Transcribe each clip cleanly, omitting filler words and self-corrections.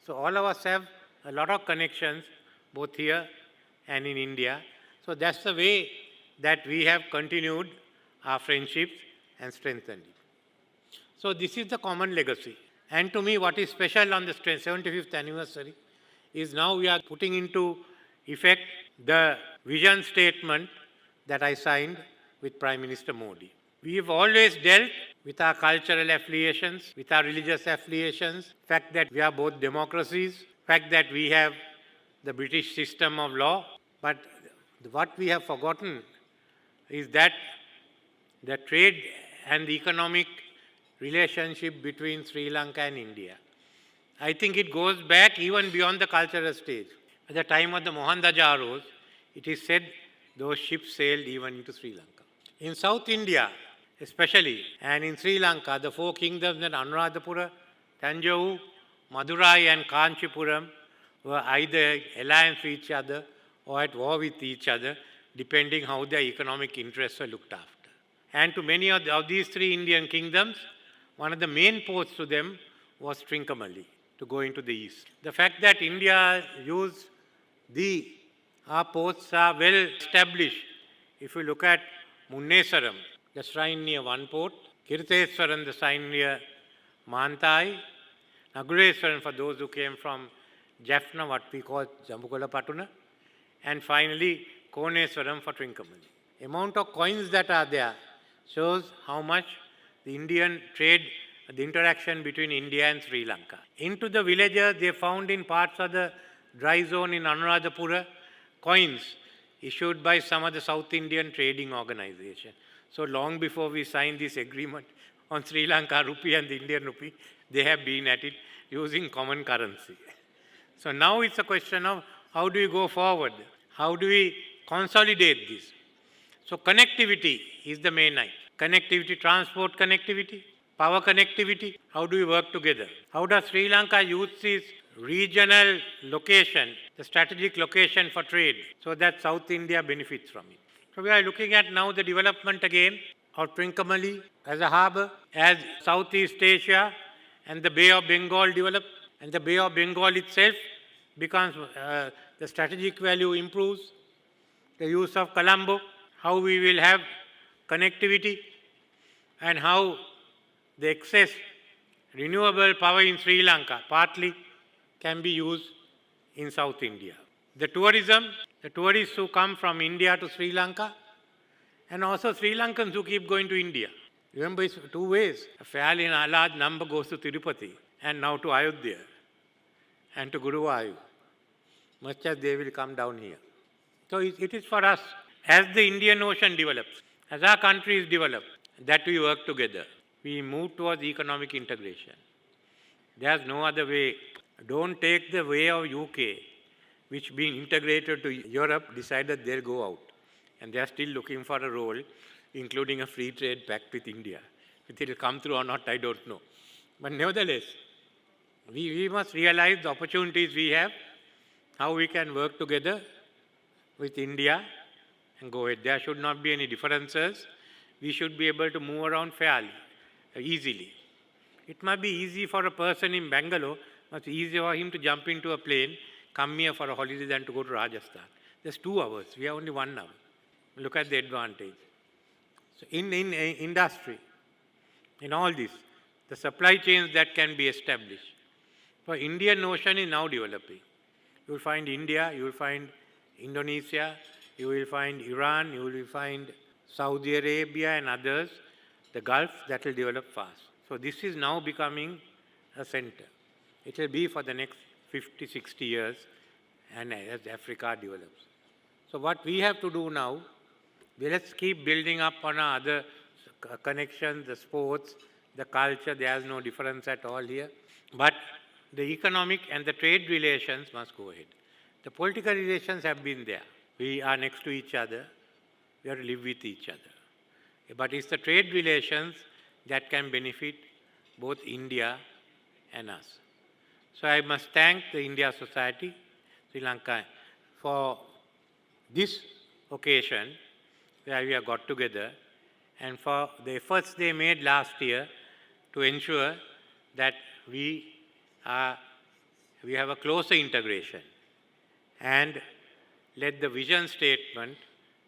So all of us have a lot of connections, both here and in India. So that's the way that we have continued our friendships and strengthened it. So this is the common legacy. And to me, what is special on the 75th anniversary is now we are putting into effect the vision statement that I signed with Prime Minister Modi. We have always dealt with our cultural affiliations, with our religious affiliations, fact that we are both democracies, fact that we have the British system of law, but what we have forgotten is that the trade and the economic relationship between Sri Lanka and India. I think it goes back even beyond the cultural stage. At the time of the Mohenjo-daros, it is said those ships sailed even into Sri Lanka. In South India, especially, and in Sri Lanka, the four kingdoms of Anuradhapura, Tanjore, Madurai and Kanchipuram were either alliance with each other or at war with each other, depending how their economic interests were looked after. And to many of these three Indian kingdoms, one of the main ports to them was Trincomalee, to go into the east. The fact that India used our ports are well established. If you look at Munnesaram, the shrine near one port, Kirteswaram, the shrine near Mantai, Naguleswaram for those who came from Jaffna, what we call Jambukola Patuna, and finally Koneswaram for Trincomalee. The amount of coins that are there shows how much the Indian trade, the interaction between India and Sri Lanka. Into the villages, they found in parts of the dry zone in Anuradhapura coins issued by some of the South Indian trading organizations. So long before we signed this agreement on Sri Lanka rupee and the Indian rupee, they have been at it using common currency. So now it's a question of how do we go forward? How do we consolidate this? So connectivity is the main item. Connectivity, transport connectivity, power connectivity, how do we work together? How does Sri Lanka use its regional location, the strategic location for trade, so that South India benefits from it? So we are looking at now the development again of Trincomalee as a harbour, as Southeast Asia and the Bay of Bengal develop, and the Bay of Bengal itself becomes, the strategic value improves, the use of Colombo, how we will have connectivity, and how the excess renewable power in Sri Lanka partly can be used in South India. The tourism, the tourists who come from India to Sri Lanka, and also Sri Lankans who keep going to India. Remember, it's two ways. A fairly large number goes to Tirupati, and now to Ayodhya, and to Guruvayur, much as they will come down here. So it is for us, as the Indian Ocean develops, as our countries develop, that we work together. We move towards economic integration. There's no other way. Don't take the way of UK, which being integrated to Europe, decided they'll go out. And they're still looking for a role, including a free trade pact with India. If it will come through or not, I don't know. But nevertheless, we must realize the opportunities we have, how we can work together with India and go ahead. There should not be any differences. We should be able to move around fairly, easily. It might be easy for a person in Bangalore, much easier for him to jump into a plane, come here for a holiday than to go to Rajasthan. There's 2 hours. We have only 1 hour. Look at the advantage. So in industry, in all this, the supply chains that can be established. So Indian Ocean is now developing. You will find India, you will find Indonesia, you will find Iran, you will find Saudi Arabia and others, the Gulf, that will develop fast. So this is now becoming a center. It will be for the next 50, 60 years, and as Africa develops. So what we have to do now, let's keep building up on our other connections, the sports, the culture. There is no difference at all here. But the economic and the trade relations must go ahead. The political relations have been there. We are next to each other. We have to live with each other. But it's the trade relations that can benefit both India and us. So I must thank the India Society, Sri Lanka, for this occasion where we have got together, and for the efforts they made last year to ensure that we are we have a closer integration, and let the vision statement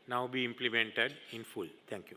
now be implemented in full. Thank you.